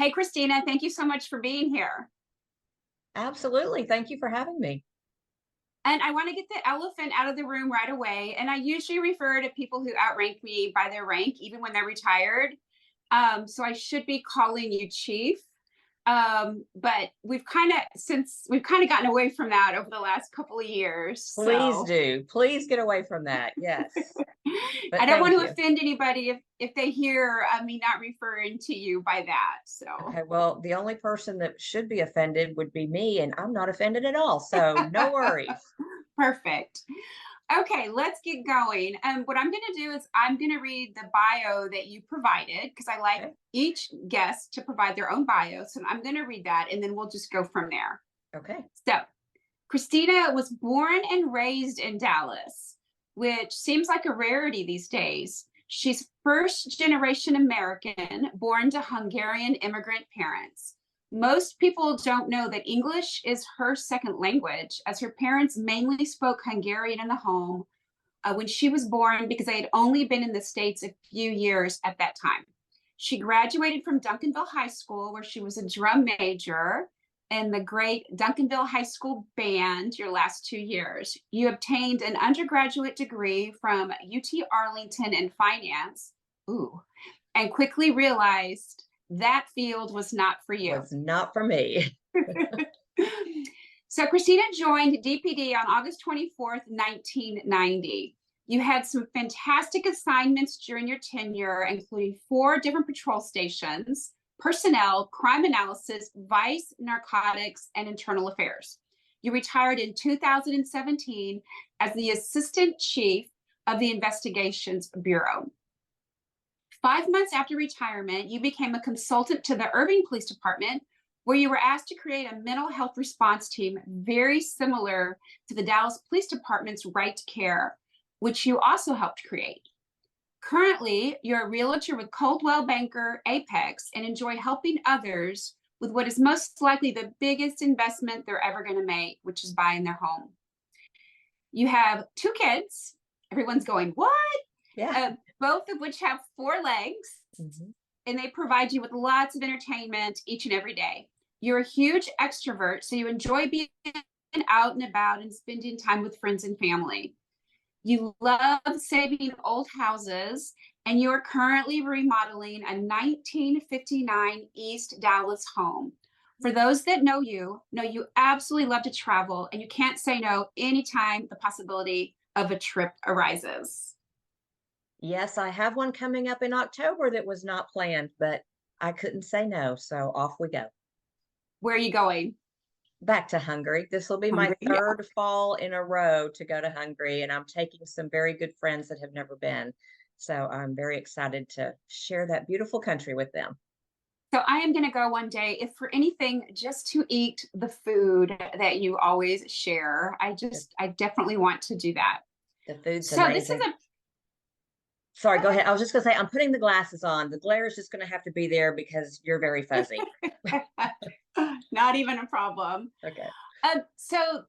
Hey, Christina, thank you so much for being here. Absolutely. Thank you for having me. And I want to get the elephant out of the room right away. And I usually refer to people who outrank me by their rank, even when they're retired. So I should be calling you Chief. But we've kind of gotten away from that over the last couple of years. Please So do. Please get away from that. Yes. I But don't want thank to you. offend anybody if they hear me not referring to you by that. So Okay. Well, the only person that should be offended would be me, and I'm not offended at all. So no worries. perfect. Okay, let's get going. What I'm going to do is I'm going to read the bio that you provided because I like Okay. each guest to provide their own bio. So I'm going to read that and then we'll just go from there. Okay. So, Christina was born and raised in Dallas, which seems like a rarity these days. She's first generation American, born to Hungarian immigrant parents. Most people don't know that English is her second language, as her parents mainly spoke Hungarian in the home when she was born because they had only been in the States a few years at that time. She graduated from Duncanville High School, where she was a drum major in the great Duncanville High School band your last 2 years. You obtained an undergraduate degree from UT Arlington in finance. Ooh, and quickly realized that field was not for you. Was not for me. So Christina joined DPD on August 24th, 1990. You had some fantastic assignments during your tenure, including 4 different patrol stations, personnel, crime analysis, vice, narcotics, and internal affairs. You retired in 2017 as the Assistant Chief of the Investigations Bureau. 5 months after retirement, you became a consultant to the Irving Police Department, where you were asked to create a mental health response team very similar to the Dallas Police Department's Right to Care, which you also helped create. Currently, you're a realtor with Coldwell Banker Apex and enjoy helping others with what is most likely the biggest investment they're ever going to make, which is buying their home. You have 2 kids. Everyone's going, what? Yeah. Both of which have 4 legs, Mhm. and they provide you with lots of entertainment each and every day. You're a huge extrovert, so you enjoy being out and about and spending time with friends and family. You love saving old houses, and you're currently remodeling a 1959 East Dallas home. For those that know you absolutely love to travel, and you can't say no anytime the possibility of a trip arises. Yes, I have one coming up in October that was not planned, but I couldn't say no. So off we go. Where are you going? Back to Hungary. This will be my Hungry. Yeah. third fall in a row to go to Hungary, and I'm taking some very good friends that have never been. So I'm very excited to share that beautiful country with them. So I am going to go one day, if for anything, just to eat the food that you always share. The, I definitely want to do that. the food's So this is amazing. a, Sorry, go go ahead. I was just going to say, I'm putting the glasses on. The glare is just going to have to be there because you're very fuzzy. ahead. Not even a problem. Okay. So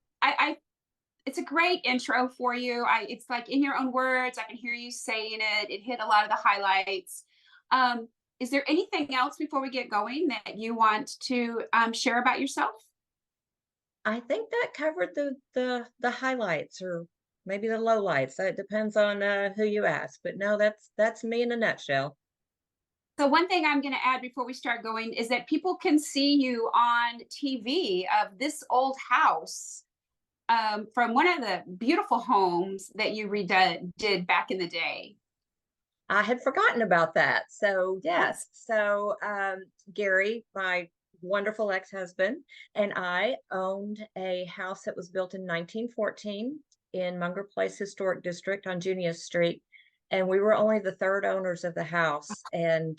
it's a great intro for you. It's like in your own words. I can hear you saying it. It hit a lot of the highlights. Um, is there anything else before we get going that you want to share about yourself? I think that covered the highlights or maybe the lowlights. It depends on who you ask. But no, that's me in a nutshell. So one thing I'm going to add before we start going is that people can see you on TV of this old house from one of the beautiful homes that you did back in the day. I had forgotten about that. So Yes. yes. So Gary, my wonderful ex-husband, and I owned a house that was built in 1914 in Munger Place Historic District on Junius Street. And we were only the third owners of the house. And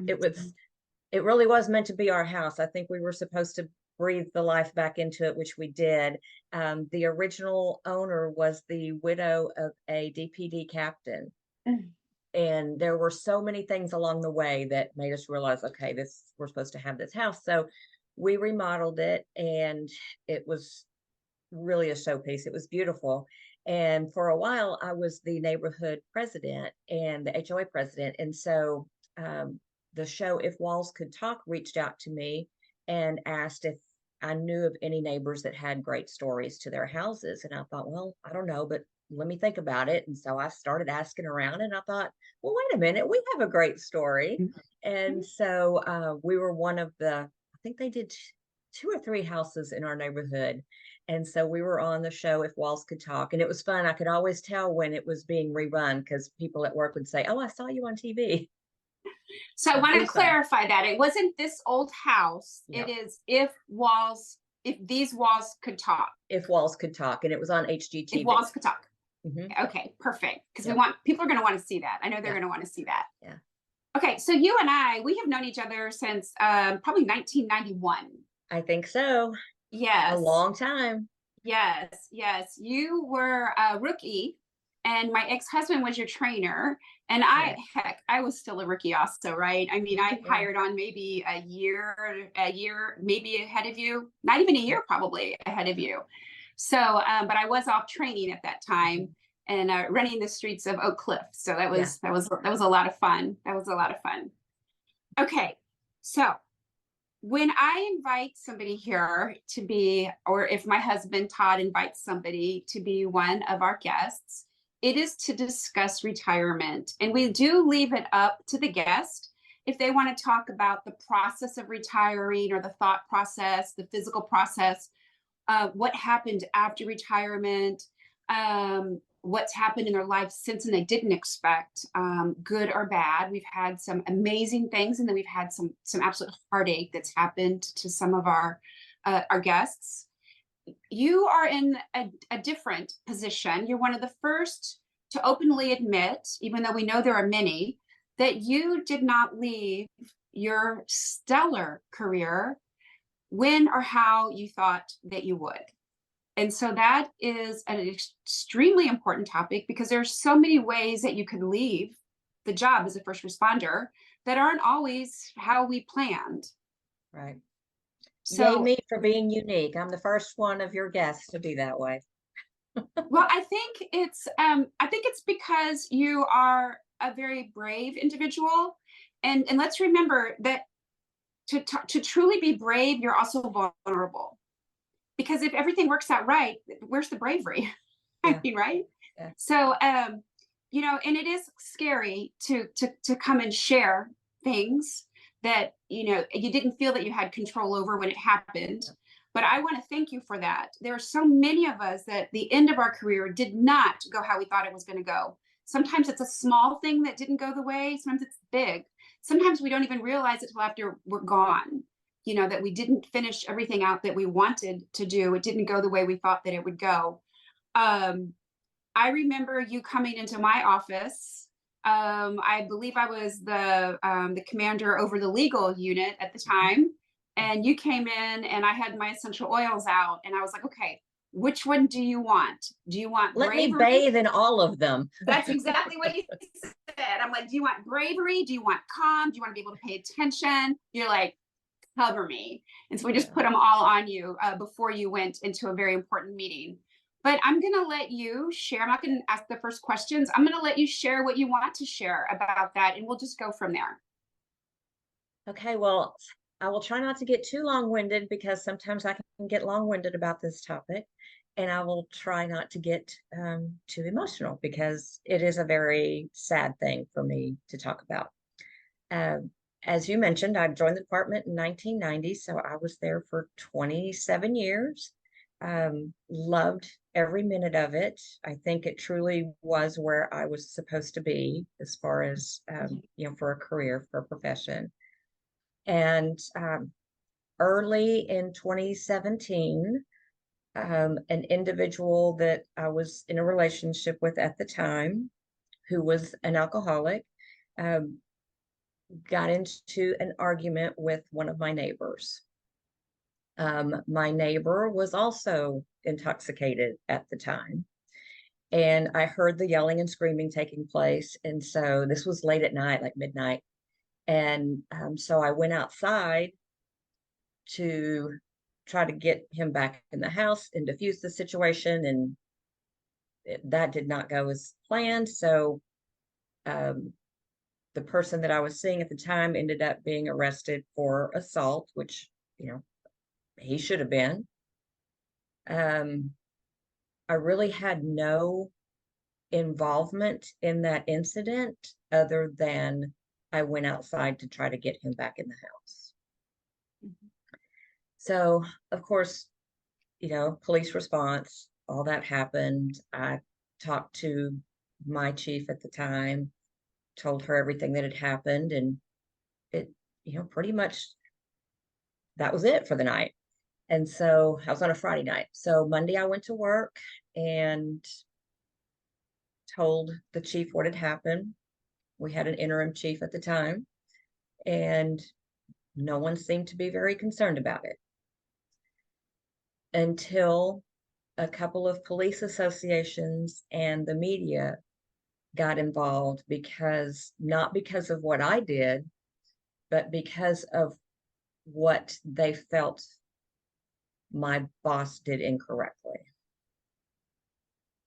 it really was meant to be our house. I think we were supposed to breathe the life back into it, which we did. The original owner was the widow of a DPD captain. And there were so many things along the way that made us realize, okay, we're supposed to have this house. So we remodeled it, and it was really a showpiece. It was beautiful. And for a while, I was the neighborhood president and the HOA president. And so the show If Walls Could Talk reached out to me and asked if I knew of any neighbors that had great stories to their houses. And I thought, well, I don't know, but let me think about it. And so I started asking around and I thought, well, wait a minute, we have a great story. And so we were one of I think they did two or three houses in our neighborhood. And so we were on the show If Walls Could Talk. And it was fun. I could always tell when it was being rerun because people at work would say, oh, I saw you on TV. So I want to was fun. clarify that it wasn't this old house. No. It is if these walls could talk. If Walls Could Talk. And it was on HGTV. If walls could talk. Mhm. Okay, perfect. Because Yep. people are going to want to see that. I know they're Yeah. going to want to see that. Yeah. Okay, so you and we have known each other since probably 1991. I think so. Yes. A long time. Yes, yes. You were a rookie, and my ex-husband was your trainer. And I was still a rookie also, right? I mean, I Yeah. hired on maybe a year, maybe ahead of you, not even a year, probably ahead of you. So, but I was off training at that time and running the streets of Oak Cliff. So that was a lot of fun. That was a lot of fun. Okay, so when I invite somebody here to be, or if my husband Todd invites somebody to be one of our guests, it is to discuss retirement. And we do leave it up to the guest if they want to talk about the process of retiring or the thought process, the physical process, what happened after retirement, what's happened in their life since and they didn't expect, good or bad. We've had some amazing things, and then we've had some absolute heartache that's happened to some of our guests. You are in a different position. You're one of the first to openly admit, even though we know there are many, that you did not leave your stellar career when or how you thought that you would. And so that is an extremely important topic because there's so many ways that you could leave the job as a first responder that aren't always how we planned. Right. So yay me for being unique. I'm the first one of your guests to be that way. well, I think it's because you are a very brave individual. And let's remember that to truly be brave, you're also vulnerable. Because if everything works out right, where's the bravery? Yeah. I mean, right? Yeah. So, you know, and it is scary to come and share things that, you know, you didn't feel that you had control over when it happened. Yeah. But I want to thank you for that. There are so many of us that the end of our career did not go how we thought it was going to go. Sometimes it's a small thing that didn't go the way. Sometimes it's big. Sometimes we don't even realize it till after we're gone. You know, that we didn't finish everything out that we wanted to do. It didn't go the way we thought that it would go. I remember you coming into my office. I believe I was the commander over the legal unit at the time. And you came in and I had my essential oils out and I was like, okay, which one do you want? Do you want Let bravery? me bathe in all of them. That's exactly what you said. I'm like, do you want bravery? Do you want calm? Do you want to be able to pay attention? You're like, cover me. And so we just put them all on you before you went into a very important meeting. But I'm going to let you share. I'm not going to ask the first questions. I'm going to let you share what you want to share about that, and we'll just go from there. Okay, well, I will try not to get too long-winded because sometimes I can get long-winded about this topic. And I will try not to get too emotional because it is a very sad thing for me to talk about. As you mentioned, I joined the department in 1990, so I was there for 27 years. Loved every minute of it. I think it truly was where I was supposed to be as far as, you know, for a career, for a profession. And early in 2017, an individual that I was in a relationship with at the time, who was an alcoholic, got into an argument with one of my neighbors. My neighbor was also intoxicated at the time. And I heard the yelling and screaming taking place. And so this was late at night, like midnight. And so I went outside to try to get him back in the house and diffuse the situation. And that did not go as planned. So the person that I was seeing at the time ended up being arrested for assault, which, he should have been. I really had no involvement in that incident other than I went outside to try to get him back in the house. Mhm. So, of course, police response, all that happened. I talked to my chief at the time, told her everything that had happened, and it, pretty much that was it for the night. And so I was on a Friday night. So Monday I went to work and told the chief what had happened. We had an interim chief at the time, and no one seemed to be very concerned about it until a couple of police associations and the media got involved, because not because of what I did, but because of what they felt my boss did incorrectly.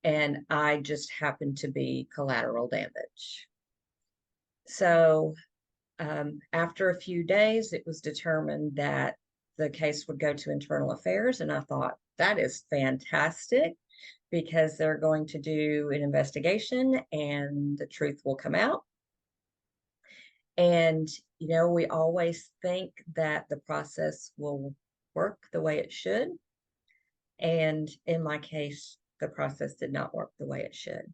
And I just happened to be collateral damage. So after a few days, it was determined that the case would go to internal affairs. And I thought, that is fantastic, because they're going to do an investigation and the truth will come out. And, we always think that the process will work the way it should. And in my case, the process did not work the way it should.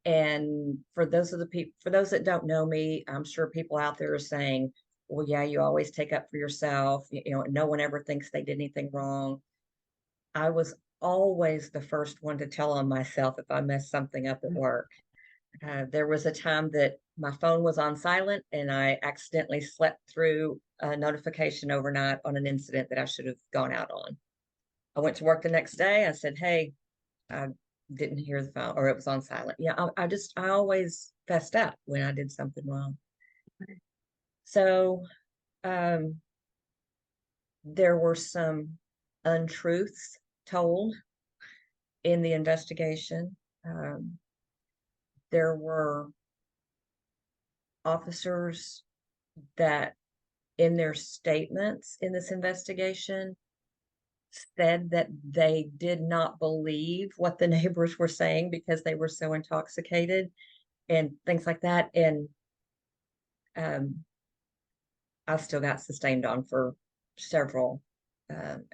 And for those that don't know me, I'm sure people out there are saying, well, yeah, you always take up for yourself. No one ever thinks they did anything wrong. I was always the first one to tell on myself if I messed something up at work. There was a time that my phone was on silent and I accidentally slept through a notification overnight on an incident that I should have gone out on. I went to work the next day. I said, hey, I didn't hear the phone, or it was on silent. I always fessed up when I did something wrong. So there were some untruths told in the investigation. There were officers that in their statements in this investigation said that they did not believe what the neighbors were saying because they were so intoxicated and things like that. And I still got sustained on for several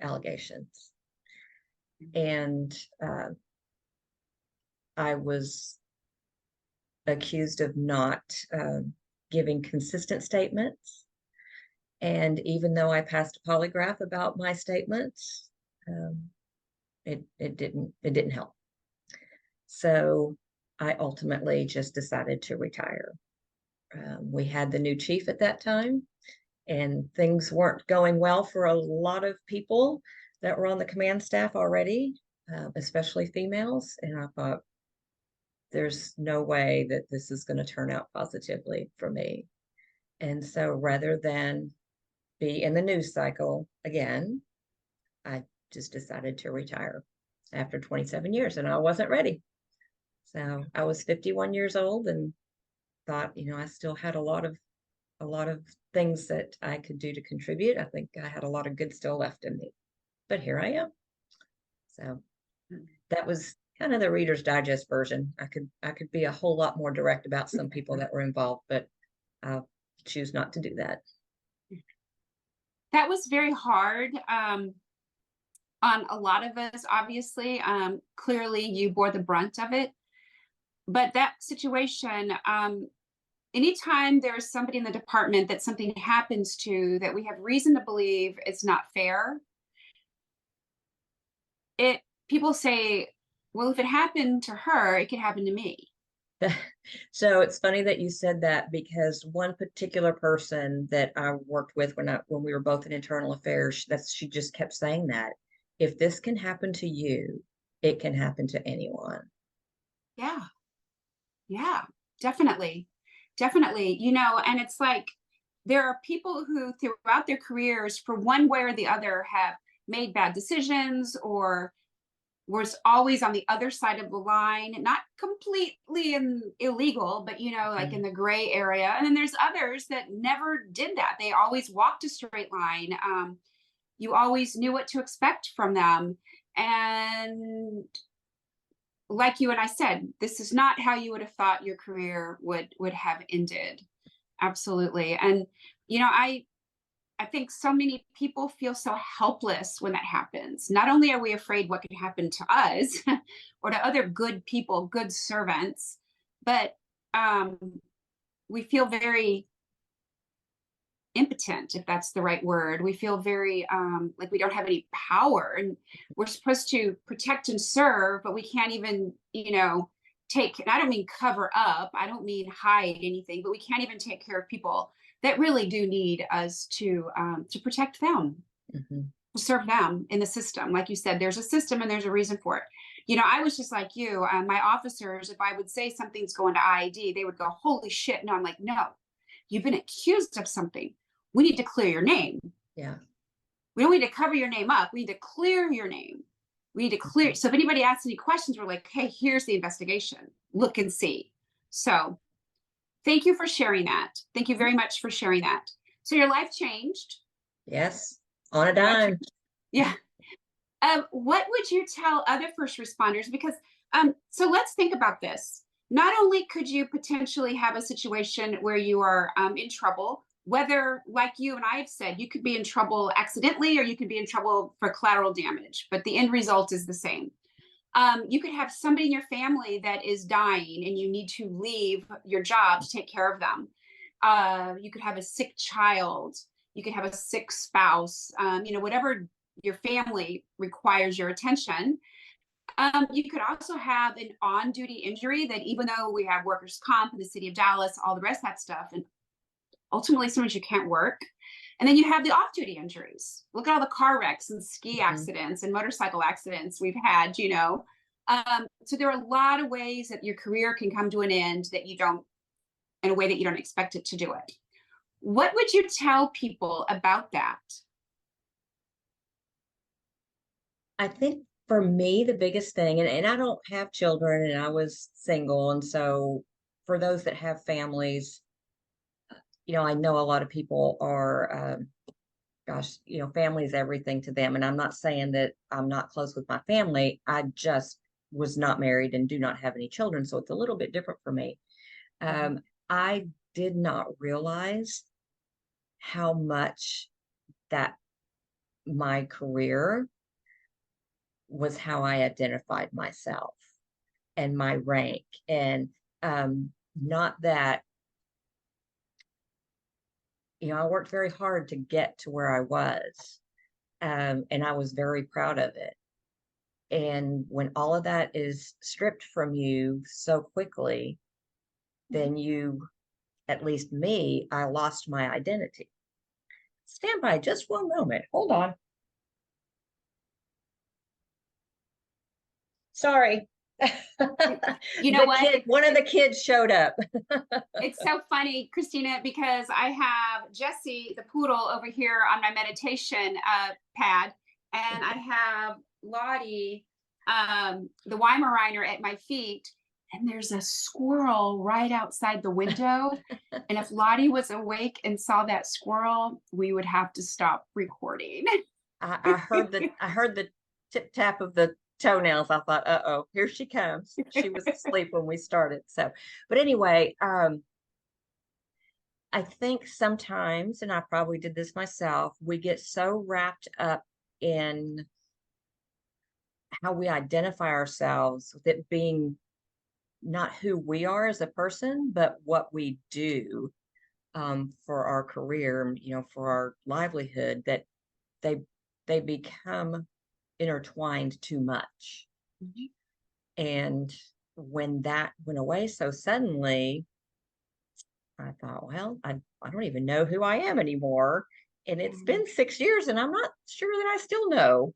allegations. And I was accused of not giving consistent statements. And even though I passed a polygraph about my statements, it didn't help. So I ultimately just decided to retire. We had the new chief at that time, and things weren't going well for a lot of people that were on the command staff already, especially females. And I thought, there's no way that this is going to turn out positively for me. And so rather than be in the news cycle again, I just decided to retire after 27 years, and I wasn't ready. So I was 51 years old and thought, I still had a lot of things that I could do to contribute. I think I had a lot of good still left in me, but here I am. So that was kind of the Reader's Digest version. I could be a whole lot more direct about some people that were involved, but I'll choose not to do that. That was very hard on a lot of us, obviously. Clearly, you bore the brunt of it. But that situation, anytime there's somebody in the department that something happens to that we have reason to believe it's not fair, people say, well, if it happened to her, it could happen to me. So it's funny that you said that, because one particular person that I worked with when we were both in internal affairs, she just kept saying that if this can happen to you, it can happen to anyone. Yeah, definitely. And it's like, there are people who throughout their careers, for one way or the other, have made bad decisions or was always on the other side of the line, not completely illegal, but like in the gray area. And then there's others that never did that. They always walked a straight line. You always knew what to expect from them. And like you and I said, this is not how you would have thought your career would have ended. Absolutely. And I think so many people feel so helpless when that happens. Not only are we afraid what could happen to us or to other good people, good servants, but we feel very impotent, if that's the right word. We feel very like we don't have any power, and we're supposed to protect and serve, but we can't even, take, and I don't mean cover up, I don't mean hide anything, but we can't even take care of people that really do need us to protect them, to serve them in the system. Like you said, there's a system and there's a reason for it. I was just like you. My officers, if I would say something's going to IED, they would go, "Holy shit!" No, I'm like, "No, you've been accused of something. We need to clear your name. Yeah. We don't need to cover your name up. We need to clear your name. We need to clear." So if anybody asks any questions, we're like, "Hey, here's the investigation. Look and see." So thank you for sharing that. Thank you very much for sharing that. So your life changed. Yes, on a dime. Yeah. What would you tell other first responders? Because so let's think about this. Not only could you potentially have a situation where you are in trouble, whether, like you and I have said, you could be in trouble accidentally or you could be in trouble for collateral damage, but the end result is the same. You could have somebody in your family that is dying and you need to leave your job to take care of them. You could have a sick child. You could have a sick spouse. Whatever your family requires your attention. You could also have an on-duty injury that, even though we have workers' comp in the city of Dallas, all the rest of that stuff, and ultimately sometimes you can't work. And then you have the off-duty injuries. Look at all the car wrecks and ski accidents and motorcycle accidents we've had, So there are a lot of ways that your career can come to an end that you don't, in a way that you don't expect it to do it. What would you tell people about that? I think for me, the biggest thing, and I don't have children and I was single. And so for those that have families, I know a lot of people are, family is everything to them. And I'm not saying that I'm not close with my family. I just was not married and do not have any children. So it's a little bit different for me. I did not realize how much that my career was how I identified myself and my rank. And not that, I worked very hard to get to where I was. And I was very proud of it. And when all of that is stripped from you so quickly, then at least me, I lost my identity. Stand by just one moment. Hold on. Sorry. One of the kids showed up. It's so funny, Christina, because I have Jessie, the poodle, over here on my meditation pad, and I have Lottie, the Weimaraner, at my feet, and there's a squirrel right outside the window. And if Lottie was awake and saw that squirrel, we would have to stop recording. I heard the tip tap of the toenails. I thought, uh-oh, here she comes. She was asleep when we started. So, but anyway, I think sometimes, and I probably did this myself, we get so wrapped up in how we identify ourselves, with it being not who we are as a person, but what we do for our career, for our livelihood, that they become intertwined too much. And when that went away so suddenly, I thought, well, I don't even know who I am anymore. And it's been 6 years and I'm not sure that I still know.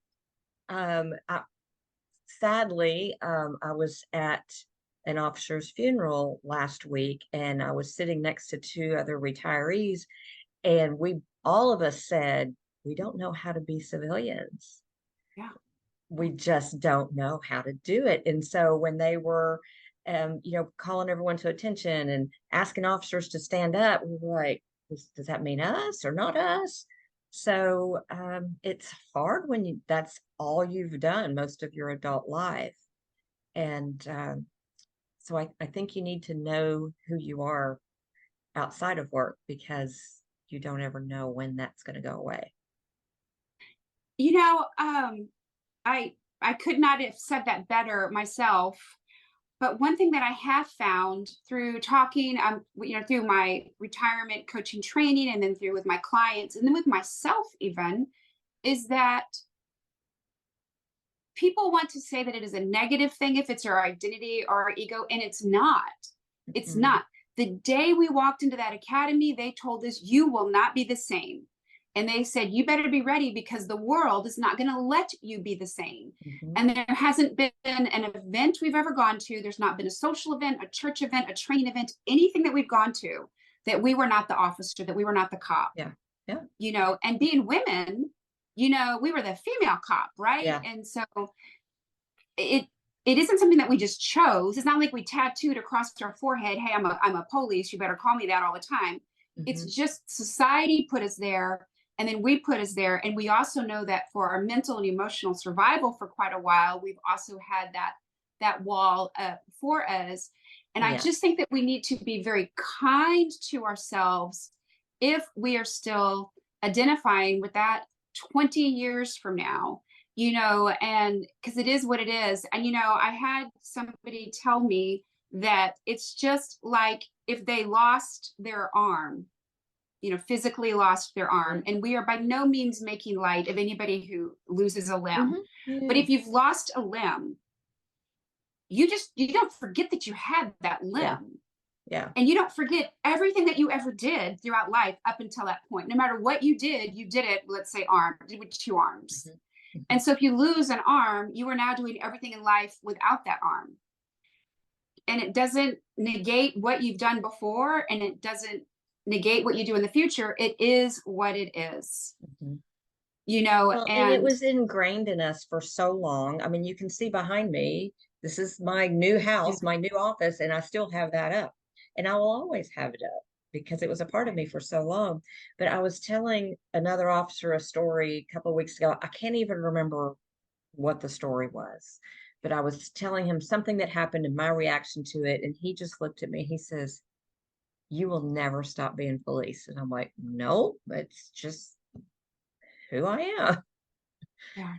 Sadly, I was at an officer's funeral last week and I was sitting next to two other retirees, and all of us said, we don't know how to be civilians. Yeah. we just don't know how to do it. And so when they were, calling everyone to attention and asking officers to stand up, we were like, does that mean us or not us? So it's hard when that's all you've done most of your adult life. And so I think you need to know who you are outside of work, because you don't ever know when that's going to go away. You know, I could not have said that better myself. But one thing that I have found through talking, through my retirement coaching training, and then through with my clients, and then with myself even, is that people want to say that it is a negative thing if it's our identity or our ego, and it's not. It's Mhm. not. The day we walked into that academy, they told us, you will not be the same. And they said, you better be ready, because the world is not going to let you be the same. Mhm. And there hasn't been an event we've ever gone to. There's not been a social event, a church event, a training event, anything that we've gone to that we were not the officer, that we were not the cop. Yeah. Yeah. And being women, we were the female cop, right? Yeah. And so it isn't something that we just chose. It's not like we tattooed across our forehead, hey, I'm a police, you better call me that all the time. It's Mhm. just society put us there, and then we put us there. And we also know that for our mental and emotional survival for quite a while, we've also had that wall for us. And I Yeah. just think that we need to be very kind to ourselves if we are still identifying with that 20 years from now, and because it is what it is. And, I had somebody tell me that it's just like if they lost their arm, physically lost their arm. And we are by no means making light of anybody who loses a limb. Mhm. Yeah. But if you've lost a limb, you don't forget that you had that limb. Yeah. Yeah. And you don't forget everything that you ever did throughout life up until that point. No matter what you did it, let's say with two arms. Mhm. Mhm. And so if you lose an arm, you are now doing everything in life without that arm. And it doesn't negate what you've done before, and it doesn't negate what you do in the future. It is what it is. Mhm. Well, and it And was ingrained in us for so long. I mean, you can see behind me, this is my new house, my new office, and I still have that up. And I will always have it up because it was a part of me for so long. But I was telling another officer a story a couple of weeks ago. I can't even remember what the story was, but I was telling him something that happened and my reaction to it. And he just looked at me. He says, "You will never stop being police." And I'm like, "No, it's just who I am." yeah.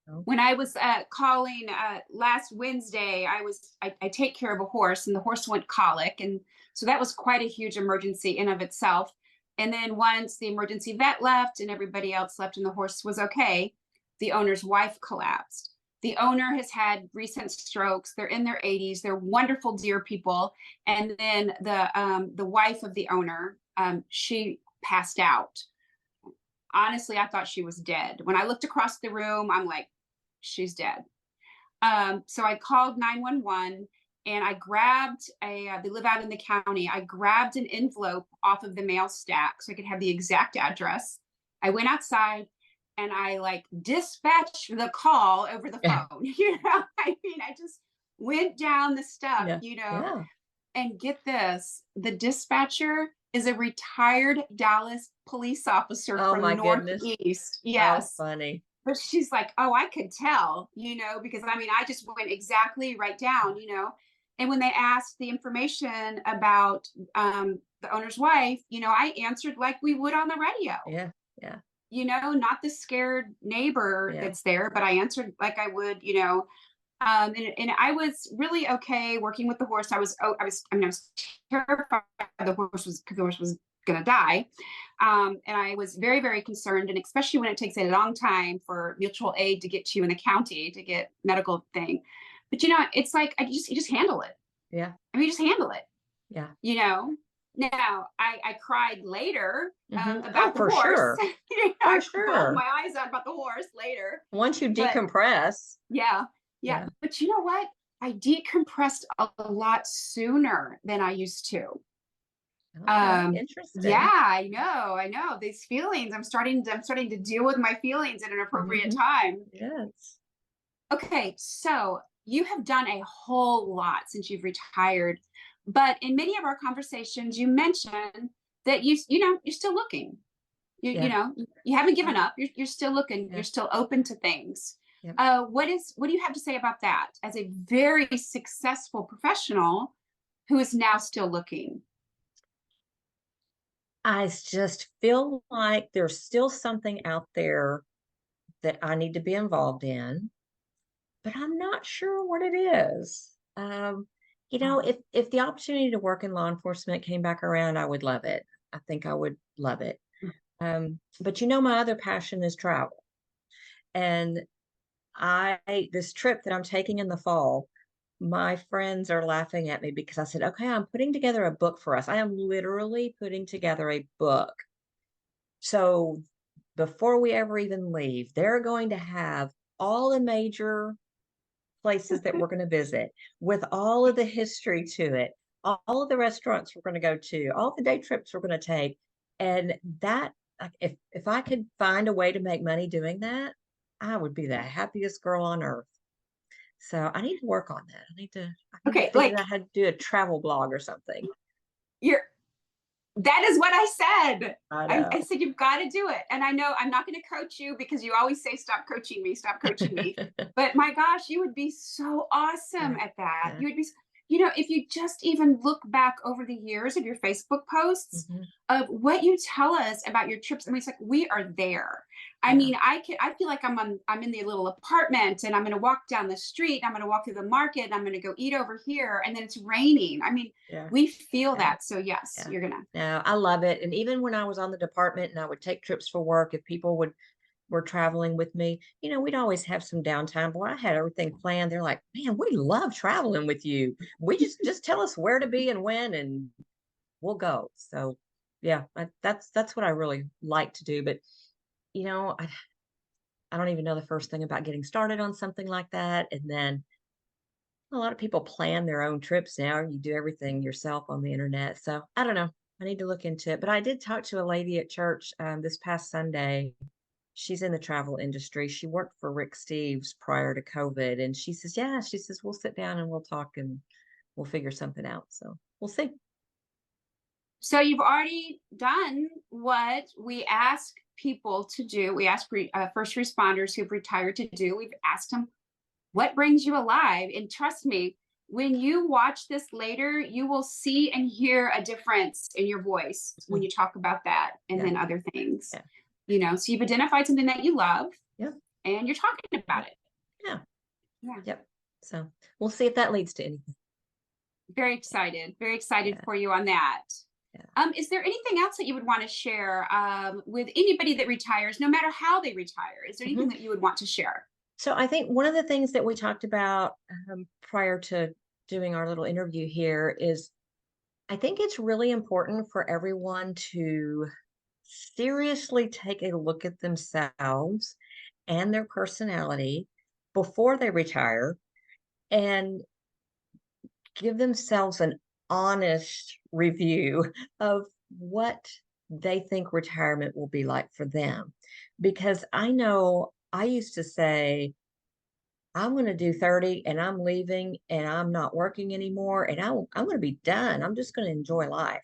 Oh. When I was calling last Wednesday, I take care of a horse, and the horse went colic, and so that was quite a huge emergency in of itself. And then once the emergency vet left and everybody else left, and the horse was okay, the owner's wife collapsed. The owner has had recent strokes. They're in their 80s. They're wonderful dear people. And then the wife of the owner, she passed out. Honestly, I thought she was dead. When I looked across the room, I'm like, she's dead. So I called 911, and I grabbed they live out in the county. I grabbed an envelope off of the mail stack so I could have the exact address. I went outside and I dispatched the call over the Yeah. phone. I just went down the stuff, Yeah. Yeah. and get this, the dispatcher is a retired Dallas police officer Oh my from goodness. Northeast. How Yes. funny. But she's like, oh, I could tell, because I just went exactly right down. And when they asked the information about the owner's wife, I answered like we would on the radio, Yeah. Yeah. not the scared neighbor Yeah. that's there, but I answered like I would, and I was really okay working with the horse. I was terrified the horse was going to die. And I was very, very concerned. And especially when it takes a long time for mutual aid to get to you in the county to get medical thing. But, it's like, you just handle it. Yeah. You just handle it, Yeah. Now I cried later Oh, about the for horse. sure. I For bawled sure. my eyes out about the horse later. Once you But decompress. yeah. Yeah. But you know what? I decompressed a lot sooner than I used to. Okay. Interesting. Yeah, I know these feelings. I'm starting to deal with my feelings at an appropriate Mhm. time. Yes. Okay, so you have done a whole lot since you've retired, but in many of our conversations, you mentioned that you're still looking. You Yeah, know, you haven't given up. You're still looking. yeah, You're still open to things. yeah. What do you have to say about that as a very successful professional who is now still looking? I just feel like there's still something out there that I need to be involved in, but I'm not sure what it is. If the opportunity to work in law enforcement came back around, I would love it. I think I would love it. But my other passion is travel. And this trip that I'm taking in the fall, my friends are laughing at me because I said, okay, I'm putting together a book for us. I am literally putting together a book. So before we ever even leave, they're going to have all the major places that we're going to visit with all of the history to it, all of the restaurants we're going to go to, all the day trips we're going to take. And that, like, if I could find a way to make money doing that, I would be the happiest girl on earth. So I need to work on that. I need to Okay, figure like out how to do a travel blog or something. you're that is what I said. I I know. said you've got to do it. And I know I'm not going to coach you because you always say stop coaching me, stop coaching me. But my gosh, you would be so awesome Yeah, at that. yeah. You would be, if you just even look back over the years of your Facebook posts Hmm. of what you tell us about your trips. I mean, it's like we are there. I Yeah, mean, I feel like I'm in the little apartment and I'm going to walk down the street. I'm going to walk through the market and I'm going to go eat over here. And then it's raining. I mean, yeah, we feel yeah. that. So yes, Yeah. you're going to. No, I love it. And even when I was on the department and I would take trips for work, if people were traveling with me, we'd always have some downtime. Boy, I had everything planned. They're like, man, we love traveling with you. We just tell us where to be and when, and we'll go. So yeah, that's what I really like to do. But I don't even know the first thing about getting started on something like that. And then a lot of people plan their own trips now. You do everything yourself on the internet. So I don't know. I need to look into it. But I did talk to a lady at church this past Sunday. She's in the travel industry. She worked for Rick Steves prior to COVID. And she says, yeah, she says, we'll sit down and we'll talk and we'll figure something out. So we'll see. So you've already done what we ask people to do. We ask first responders who've retired to do. We've asked them, what brings you alive? And trust me, when you watch this later, you will see and hear a difference in your voice when you talk about that and Yeah. then other things. Yeah. So you've identified something that you love Yep. and you're talking Yeah. about it. Yeah. Yeah. Yep. So we'll see if that leads to anything. Very excited Yeah. for you on that. Yeah. Is there anything else that you would want to share with anybody that retires, no matter how they retire? Is there anything Mhm. that you would want to share? So I think one of the things that we talked about prior to doing our little interview here is I think it's really important for everyone to seriously take a look at themselves and their personality before they retire and give themselves an honest review of what they think retirement will be like for them. Because I know I used to say, I'm going to do 30 and I'm leaving and I'm not working anymore and I'm going to be done. I'm just going to enjoy life.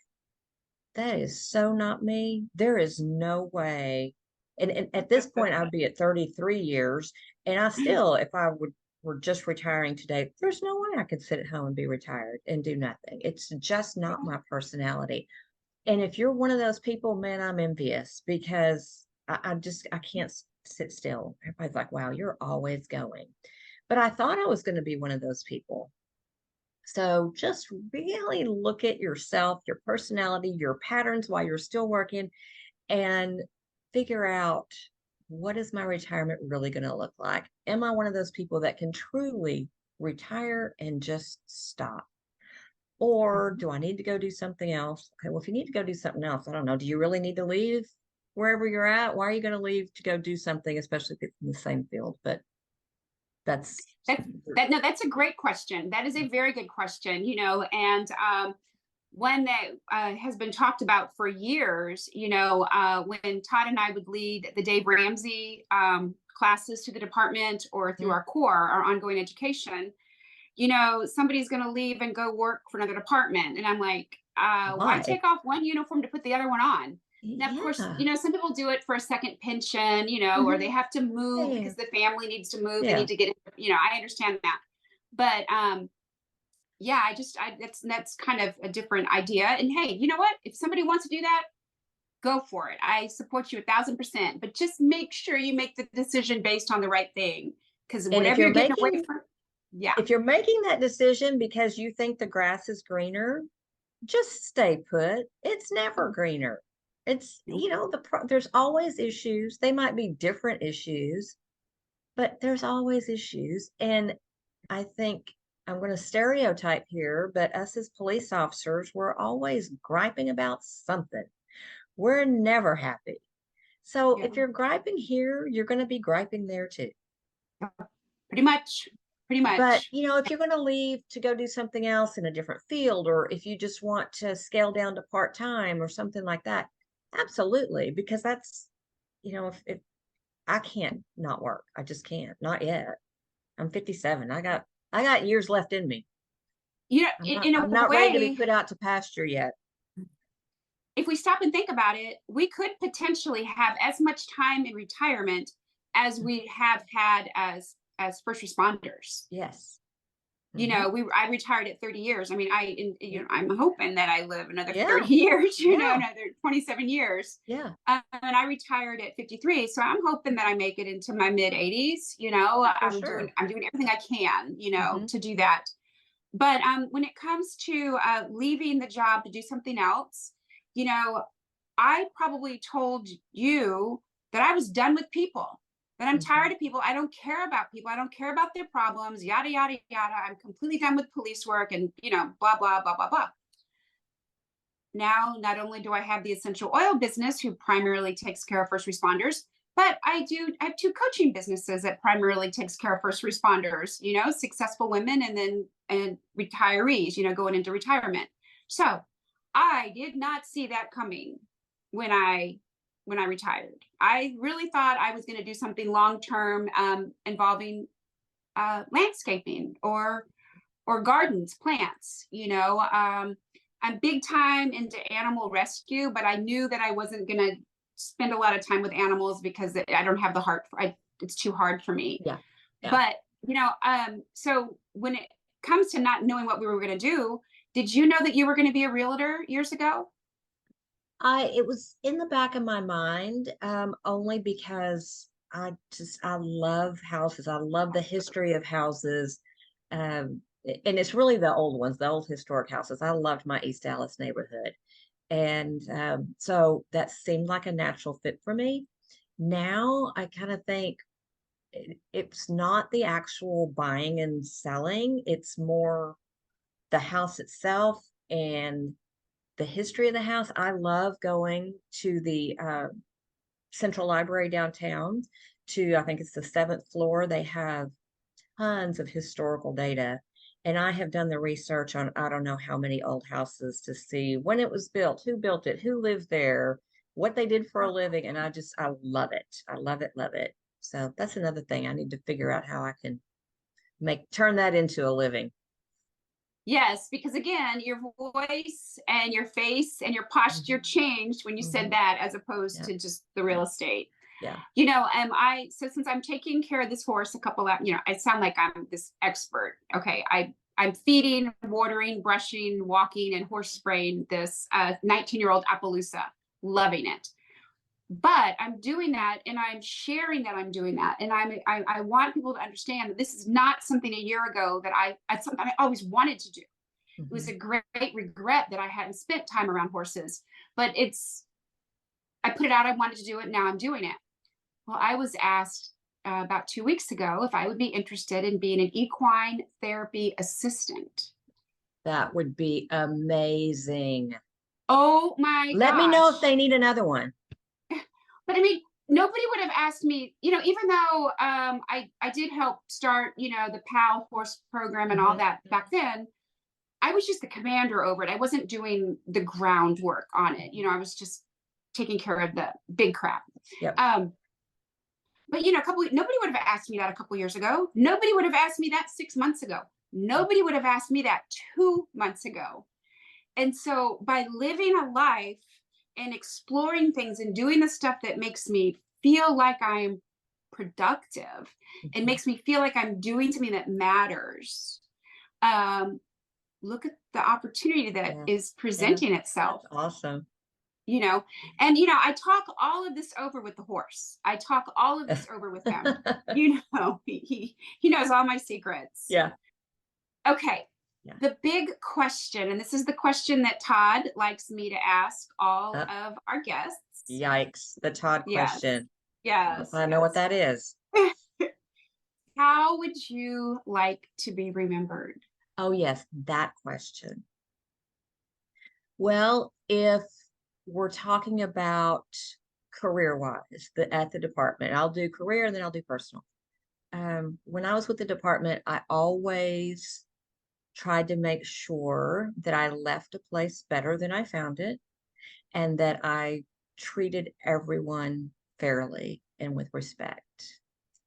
That is so not me. There is no way. And at this point, I'd be at 33 years. And I still, if I were just retiring today, there's no way I could sit at home and be retired and do nothing. It's just not my personality. And if you're one of those people, man, I'm envious because I can't sit still. Everybody's like, wow, you're always going. But I thought I was going to be one of those people. So just really look at yourself, your personality, your patterns while you're still working and figure out what is my retirement really going to look like? Am I one of those people that can truly retire and just stop? Or do I need to go do something else? Okay, well, if you need to go do something else, I don't know. Do you really need to leave wherever you're at? Why are you going to leave to go do something, especially if it's in the same field? But that's No, that's a great question. That is a very good question, and one that has been talked about for years, when Todd and I would lead the Dave Ramsey classes through the department or through Mhm. our core, our ongoing education, somebody's going to leave and go work for another department. And I'm like, why Why? take off one uniform to put the other one on? Now, of course, Yeah. some people do it for a second pension, or they Mhm. have to Yeah, move yeah, because the family needs to move. They yeah. need to get, I understand that. But yeah, that's kind of a different idea. And hey, you know what? If somebody wants to do that, go for it. I support you 1,000%. But just make sure you make the decision based on the right thing, because And if whatever you're you're getting away making from, yeah, if you're making that decision because you think the grass is greener, just stay put. It's never greener. It's, nope. there's always issues. They might be different issues, but there's always issues. And I think I'm going to stereotype here, but us as police officers, we're always griping about something. We're never happy. So Yeah, if you're griping here, you're going to be griping there too. pretty much, pretty But, much. if you're going to leave to go do something else in a different field, or if you just want to scale down to part-time or something like that, absolutely. Because that's, if I can't not work, I just can't, not yet. I'm 57. I got years left in me. I'm not, In a I'm not ready to be way, put out to pasture yet. if we stop and think about it, we could potentially have as much time in retirement as we have had as first responders. Yes. Hmm. I retired at 30 years. I mean, Yeah. I'm hoping that I live another Yeah. 30 years, Yeah. another 27 years. Yeah. And I retired at 53. So I'm hoping that I make it into my mid 80s. For sure. I'm doing everything I can, Hmm. to do that. But when it comes to leaving the job to do something else, I probably told you that I was done with people, that I'm Hmm. tired of people. I don't care about people. I don't care about their problems, yada, yada, yada. I'm completely done with police work and, blah, blah, blah, blah, blah. Now, not only do I have the essential oil business, who primarily takes care of first responders, but I have two coaching businesses that primarily takes care of first responders, successful women and retirees, going into retirement. So I did not see that coming when I retired. I really thought I was going to do something long term, involving landscaping or gardens, plants. I'm big time into animal rescue, but I knew that I wasn't going to spend a lot of time with animals because I don't have the heart it's too hard for me. Yeah. Yeah. But, so when it comes to not knowing what we were going to do, did you know that you were going to be a realtor years ago? It was in the back of my mind, only because I love houses. I love the history of houses. And it's really the old ones, the old historic houses. I loved my East Dallas neighborhood. And so that seemed like a natural fit for me. Now I kind of think it's not the actual buying and selling, it's more the house itself and the history of the house. I love going to the Central Library downtown to, I think it's the seventh floor. They have tons of historical data. And I have done the research on, I don't know how many old houses to see when it was built, who built it, who lived there, what they did for a living. And I love it. I love it, love it. So that's another thing I need to figure out how I can turn that into a living. Yes, because again, your voice and your face and your posture Mhm. changed when you said Mhm. that, as opposed Yeah. to just the real Yeah. estate. Yeah. So since I'm taking care of this horse a couple of, I sound like I'm this expert. Okay. I'm feeding, watering, brushing, walking, and horse spraying this 19-year-old Appaloosa, loving it. But I'm doing that and I'm sharing that I'm doing that. And I want people to understand that this is not something a year ago that it's something I always wanted to do. It was Mhm. a great regret that I hadn't spent time around horses, but I put it out. I wanted to do it. Now I'm doing it. Well, I was asked about 2 weeks ago if I would be interested in being an equine therapy assistant. That would be amazing. Oh my Let me know if gosh. they need another one. But I mean, nobody would have asked me, even though I did help start, the PAL horse program and all Mhm. that back then. I was just the commander over it. I wasn't doing the groundwork on it. I was just taking care of the big crap. Yep. Um, But nobody would have asked me that a couple years ago. Nobody would have asked me that 6 months ago. Nobody would have asked me that 2 months ago. And so by living a life and exploring things and doing the stuff that makes me feel like I'm productive, it makes me feel like I'm doing something that matters. Look at the opportunity that is presenting itself. That's awesome. I talk all of this over with the horse. I talk all of this over with him. He knows all my secrets. Yeah. Okay. Yeah. The big question, and this is the question that Todd likes me to ask all of our guests. Yikes, the Todd question. Yes. I know what that is. How would you like to be remembered? Oh, yes, that question. Well, if we're talking about career-wise at the department, I'll do career and then I'll do personal. When I was with the department, I always tried to make sure that I left a place better than I found it, and that I treated everyone fairly and with respect.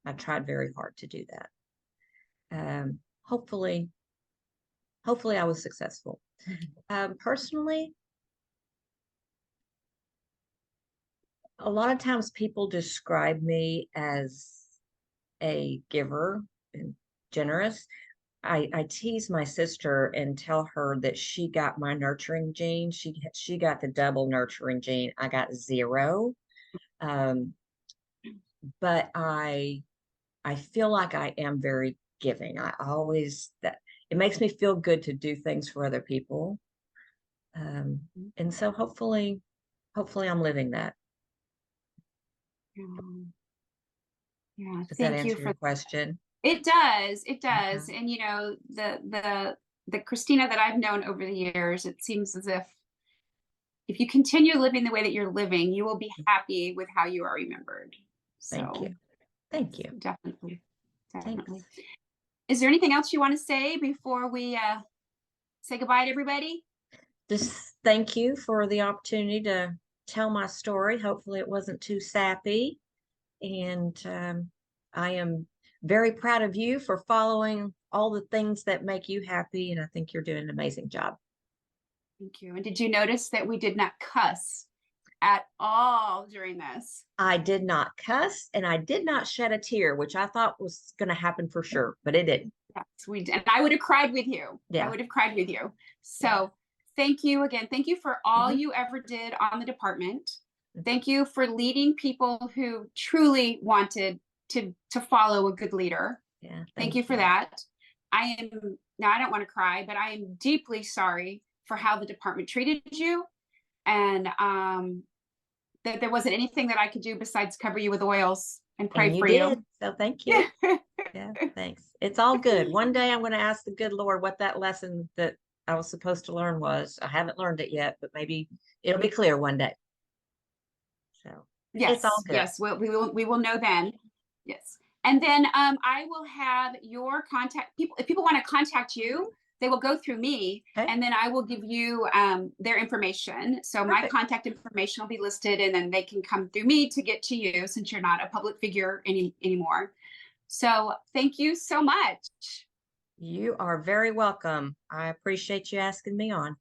I tried very hard to do that. Hopefully I was successful. Personally, a lot of times people describe me as a giver and generous. I tease my sister and tell her that she got my nurturing gene. She got the double nurturing gene. I got 0. But I feel like I am very giving. That it makes me feel good to do things for other people. And so hopefully I'm living that. Yeah. Does that answer your question? It does. It does. And the Christina that I've known over the years, it seems as if you continue living the way that you're living, you will be happy with how you are remembered. So Thank you. Thank you. Definitely. Thanks. Is there anything else you want to say before we say goodbye to everybody? Just thank you for the opportunity to tell my story. Hopefully it wasn't too sappy. And I am very proud of you for following all the things that make you happy. And I think you're doing an amazing job. Thank you. And did you notice that we did not cuss at all during this? I did not cuss, and I did not shed a tear, which I thought was going to happen for sure, but it didn't. Yes, we did. And I would have cried with you. Yeah. I would have cried with you. So thank you again. Thank you for all you ever did on the department. Thank you for leading people who truly wanted to follow a good leader. Yeah. Thank you for that. I don't want to cry, but I am deeply sorry for how the department treated you, and that there wasn't anything that I could do besides cover you with oils and pray for you. So thank you. Yeah, thanks. It's all good. One day I'm going to ask the good Lord what that lesson that I was supposed to learn was. I haven't learned it yet, but maybe it'll be clear one day. So yes, it's all good. Yes, we will know then. Yes. And then I will have your contact people. If people want to contact you, they will go through me, and then I will give you their information. So my contact information will be listed, and then they can come through me to get to you, since you're not a public figure anymore. So thank you so much. You are very welcome. I appreciate you asking me on.